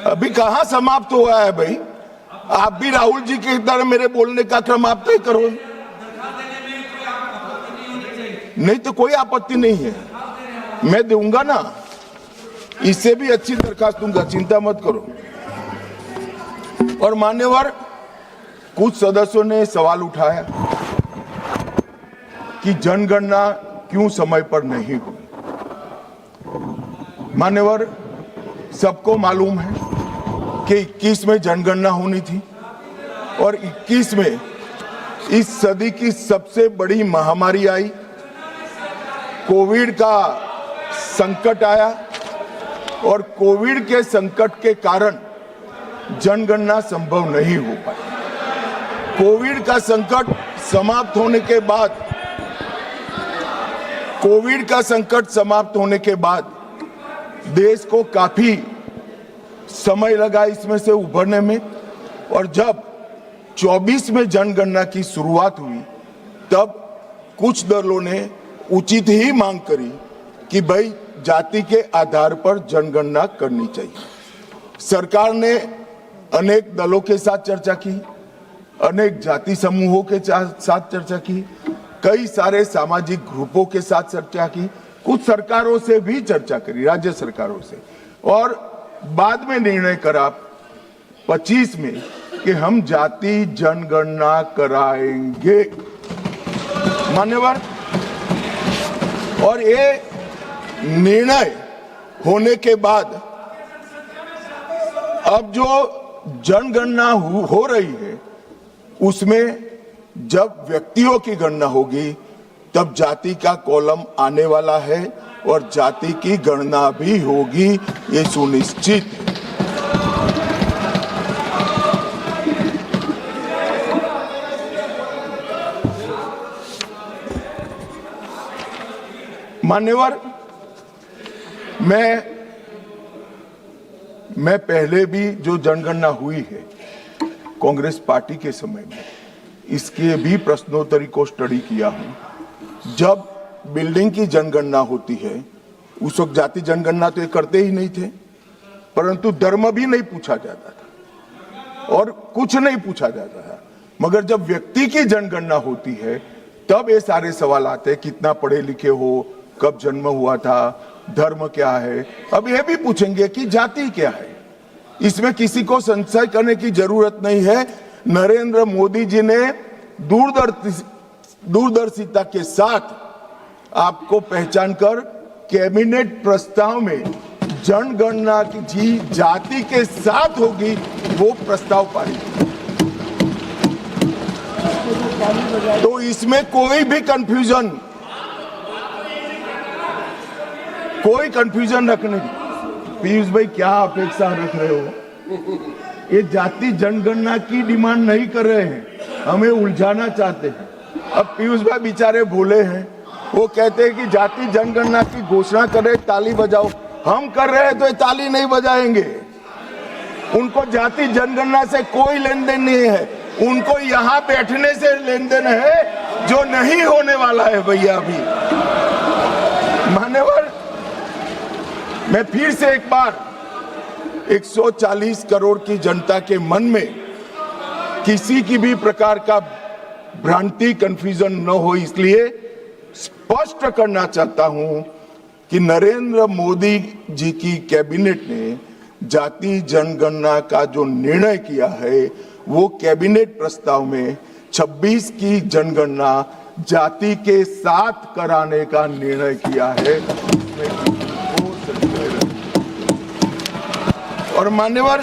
अभी कहां समाप्त हुआ है भाई? आप भी राहुल जी की तरह मेरे बोलने का क्रम आप तय करो। नहीं तो कोई आपत्ति नहीं है, मैं दूंगा ना, इससे भी अच्छी दरखास्त दूंगा, चिंता मत करो। और मान्यवर, कुछ सदस्यों ने सवाल उठाया कि जनगणना क्यों समय पर नहीं हुई। मान्यवर, सबको मालूम है कि 21 में जनगणना होनी थी और 21 में इस सदी की सबसे बड़ी महामारी आई, कोविड का संकट आया और कोविड के संकट के कारण जनगणना संभव नहीं हो पाई। कोविड का संकट समाप्त होने के बाद देश को काफी समय लगा इसमें से उभरने में, और जब 24 में जनगणना की शुरुआत हुई तब कुछ दलों ने उचित ही मांग करी कि भाई जाति के आधार पर जनगणना करनी चाहिए। सरकार ने अनेक दलों के साथ चर्चा की, अनेक जाति समूहों के साथ चर्चा की, कई सारे सामाजिक ग्रुपों के साथ चर्चा की, कुछ सरकारों से भी चर्चा करी, राज्य सरकारों से, और बाद में निर्णय करा 25 में कि हम जाति जनगणना कराएंगे। मान्यवर, और ये निर्णय होने के बाद अब जो जनगणना हो रही है उसमें जब व्यक्तियों की गणना होगी तब जाति का कॉलम आने वाला है और जाति की गणना भी होगी, ये सुनिश्चित है। मान्यवर, मैं पहले भी जो जनगणना हुई है कांग्रेस पार्टी के समय में, इसके भी प्रश्नोत्तरी को स्टडी किया हूं। जब बिल्डिंग की जनगणना होती है उस वक्त जाति जनगणना तो ये करते ही नहीं थे, परंतु धर्म भी नहीं पूछा जाता था और कुछ नहीं पूछा जाता था। मगर जब व्यक्ति की जनगणना होती है तब ये सारे सवाल आते हैं, कितना पढ़े लिखे हो, कब जन्म हुआ था, धर्म क्या है। अब यह भी पूछेंगे कि जाति क्या है। इसमें किसी को संशय करने की जरूरत नहीं है। नरेंद्र मोदी जी ने दूरदर्शिता के साथ आपको पहचान कर कैबिनेट प्रस्ताव में जनगणना की जाति के साथ होगी वो प्रस्ताव पारित। तो इसमें कोई कंफ्यूजन रखने की। पीयूष भाई, क्या अपेक्षा रख रहे हो? ये जाति जनगणना की डिमांड नहीं कर रहे हैं, हमें उलझाना चाहते हैं। अब पीयूष भाई बेचारे भोले हैं, वो कहते हैं कि जाति जनगणना की घोषणा करे, ताली बजाओ। हम कर रहे हैं तो ये ताली नहीं बजाएंगे। उनको जाति जनगणना से कोई लेन देन नहीं है, उनको यहाँ बैठने से लेन देन है जो नहीं होने वाला है भैया। अभी मान्यवर, मैं फिर से एक बार 140 करोड़ की जनता के मन में किसी की भी प्रकार का भ्रांति, कंफ्यूजन न हो, इसलिए स्पष्ट करना चाहता हूं कि नरेंद्र मोदी जी की कैबिनेट ने जाति जनगणना का जो निर्णय किया है वो कैबिनेट प्रस्ताव में 26 की जनगणना जाति के साथ कराने का निर्णय किया है। और मान्यवर,